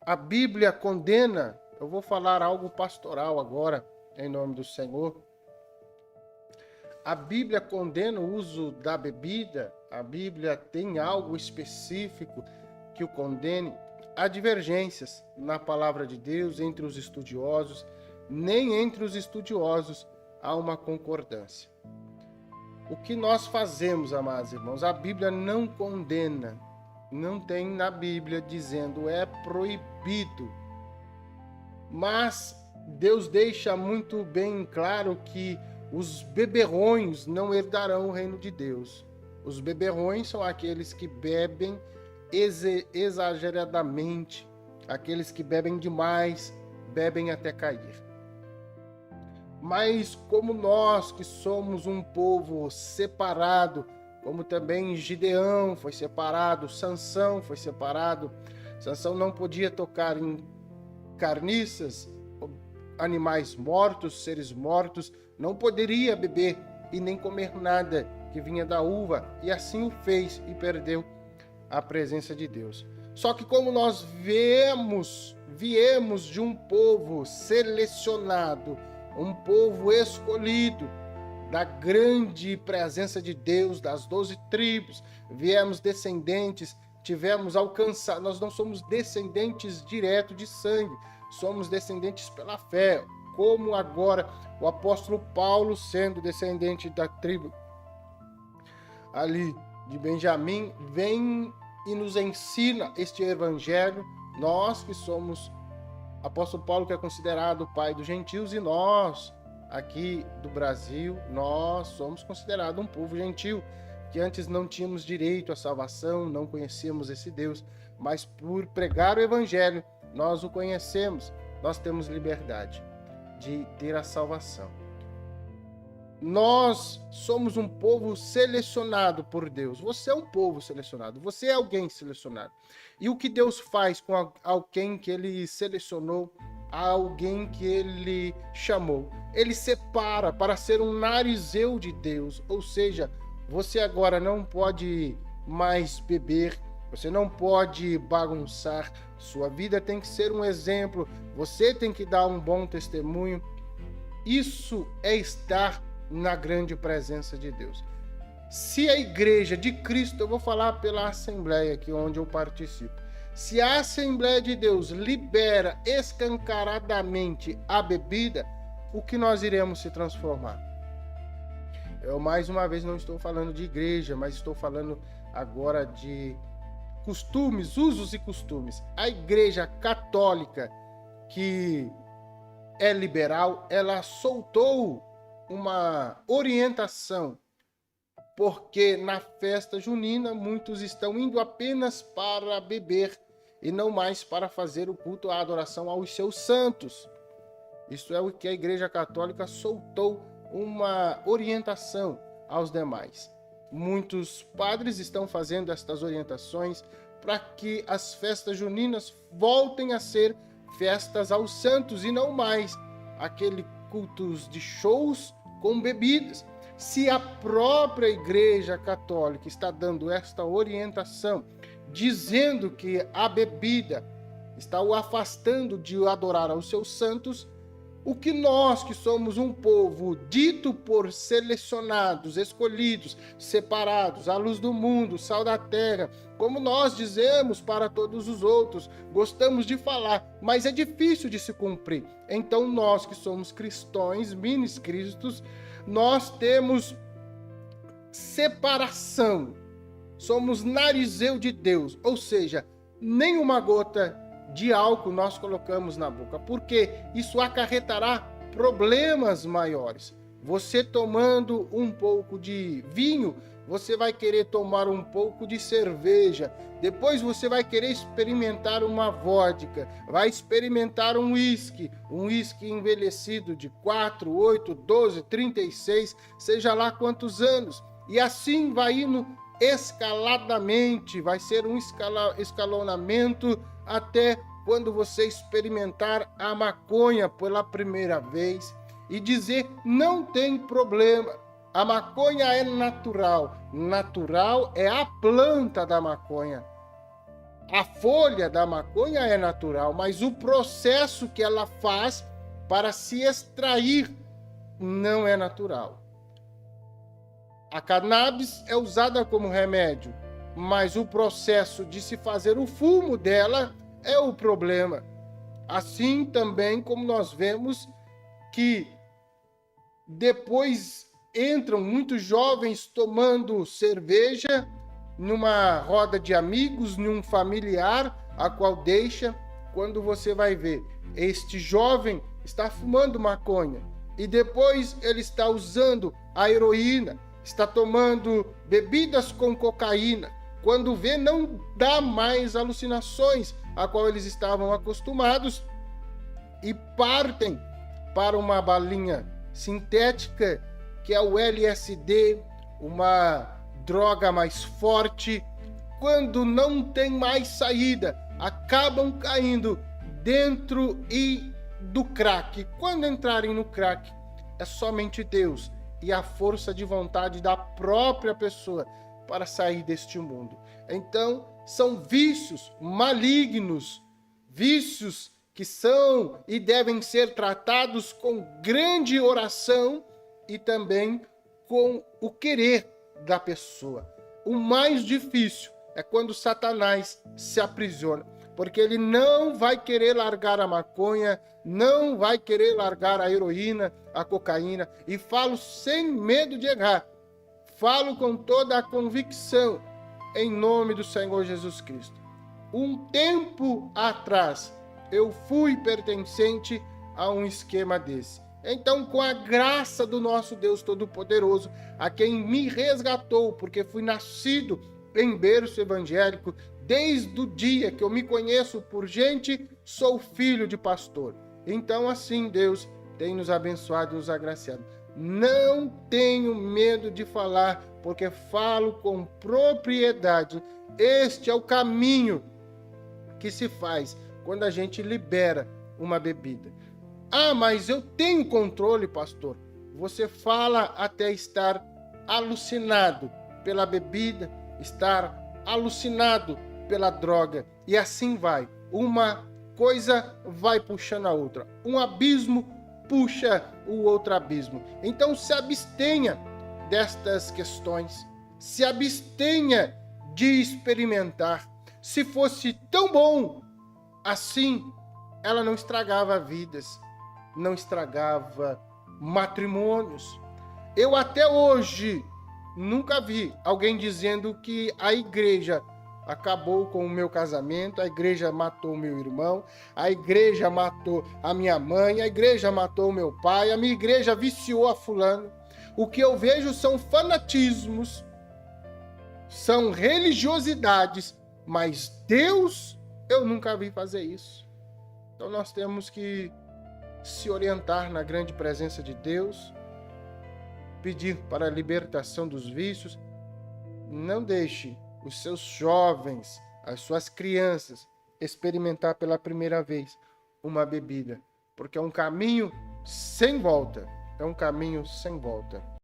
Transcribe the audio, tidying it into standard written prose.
A Bíblia condena, eu vou falar algo pastoral agora, em nome do Senhor. A Bíblia condena o uso da bebida, a Bíblia tem algo específico que o condene. Há divergências na palavra de Deus entre os estudiosos, nem entre os estudiosos há uma concordância. O que nós fazemos, amados irmãos? A Bíblia não condena, não tem na Bíblia dizendo é proibido. Mas Deus deixa muito bem claro que os beberrões não herdarão o reino de Deus. Os beberrões são aqueles que bebem exageradamente, aqueles que bebem demais, bebem até cair. Mas como nós que somos um povo separado, como também Gideão foi separado, Sansão foi separado, Sansão não podia tocar em carniças, animais mortos, seres mortos, não poderia beber e nem comer nada que vinha da uva, e assim o fez e perdeu a presença de Deus. Só que como nós viemos de um povo selecionado, um povo escolhido, da grande presença de Deus, das 12 tribos, viemos descendentes, tivemos alcançado, nós não somos descendentes direto de sangue, somos descendentes pela fé, como agora o apóstolo Paulo, sendo descendente da tribo ali de Benjamim, vem e nos ensina este evangelho, nós que somos, apóstolo Paulo que é considerado o pai dos gentios, e nós aqui do Brasil, nós somos considerados um povo gentil, que antes não tínhamos direito à salvação, não conhecíamos esse Deus, mas por pregar o evangelho, nós o conhecemos, nós temos liberdade de ter a salvação. Nós somos um povo selecionado por Deus. Você é um povo selecionado, você é alguém selecionado. E o que Deus faz com alguém que Ele selecionou, alguém que Ele chamou? Ele separa para ser um narizeu de Deus, ou seja, você agora não pode mais beber, você não pode bagunçar, sua vida tem que ser um exemplo, você tem que dar um bom testemunho. Isso é estar na grande presença de Deus. Se a igreja de Cristo, eu vou falar pela Assembleia aqui onde eu participo, se a Assembleia de Deus libera escancaradamente a bebida, o que nós iremos se transformar? Eu mais uma vez não estou falando de igreja, mas estou falando agora de costumes, usos e costumes. A Igreja Católica, que é liberal, ela soltou uma orientação, porque na festa junina muitos estão indo apenas para beber e não mais para fazer o culto, a adoração aos seus santos. Isso é o que a Igreja Católica soltou uma orientação aos demais. Muitos padres estão fazendo estas orientações para que as festas juninas voltem a ser festas aos santos e não mais aquele cultos de shows com bebidas. Se a própria Igreja Católica está dando esta orientação, dizendo que a bebida está o afastando de adorar aos seus santos, o que nós, que somos um povo dito por selecionados, escolhidos, separados, a luz do mundo, sal da terra, como nós dizemos para todos os outros, gostamos de falar, mas é difícil de se cumprir. Então nós que somos cristãos, mini-cristos, nós temos separação, somos narizeu de Deus, ou seja, nenhuma gota de álcool nós colocamos na boca, porque isso acarretará problemas maiores. Você tomando um pouco de vinho, você vai querer tomar um pouco de cerveja, depois você vai querer experimentar uma vodka, vai experimentar um uísque envelhecido de 4, 8, 12, 36, seja lá quantos anos, e assim vai indo escaladamente, vai ser um escalonamento até quando você experimentar a maconha pela primeira vez e dizer, não tem problema, a maconha é natural, natural é a planta da maconha. A folha da maconha é natural, mas o processo que ela faz para se extrair não é natural. A cannabis é usada como remédio, mas o processo de se fazer o fumo dela é o problema. Assim também como nós vemos que depois entram muitos jovens tomando cerveja numa roda de amigos, num familiar, a qual deixa, quando você vai ver, este jovem está fumando maconha e depois ele está usando a heroína, está tomando bebidas com cocaína. Quando vê, não dá mais alucinações a qual eles estavam acostumados e partem para uma balinha sintética, que é o LSD, uma droga mais forte. Quando não tem mais saída, acabam caindo dentro do crack. Quando entrarem no crack, é somente Deus e a força de vontade da própria pessoa para sair deste mundo. Então, são vícios malignos, vícios que são e devem ser tratados com grande oração e também com o querer da pessoa. O mais difícil é quando Satanás se aprisiona, porque ele não vai querer largar a maconha, não vai querer largar a heroína, a cocaína, e falo sem medo de errar, falo com toda a convicção, em nome do Senhor Jesus Cristo. Um tempo atrás, eu fui pertencente a um esquema desse. Então, com a graça do nosso Deus Todo-Poderoso, a quem me resgatou, porque fui nascido em berço evangélico, desde o dia que eu me conheço por gente, sou filho de pastor. Então, assim, Deus tem nos abençoado e nos agraciado. Não tenho medo de falar, porque falo com propriedade. Este é o caminho que se faz quando a gente libera uma bebida. Ah, mas eu tenho controle, pastor. Você fala até estar alucinado pela bebida, estar alucinado pela droga, e assim vai. Uma coisa vai puxando a outra. Um abismo puxa o outro abismo. Então se abstenha destas questões. Se abstenha de experimentar. Se fosse tão bom assim, ela não estragava vidas, não estragava matrimônios. Eu até hoje nunca vi alguém dizendo que a igreja acabou com o meu casamento, a igreja matou o meu irmão, a igreja matou a minha mãe, a igreja matou o meu pai, a minha igreja viciou a fulano. O que eu vejo são fanatismos, são religiosidades, mas Deus, eu nunca vi fazer isso. Então nós temos que se orientar na grande presença de Deus, pedir para a libertação dos vícios. Não deixe os seus jovens, as suas crianças, experimentar pela primeira vez uma bebida, porque é um caminho sem volta. É um caminho sem volta.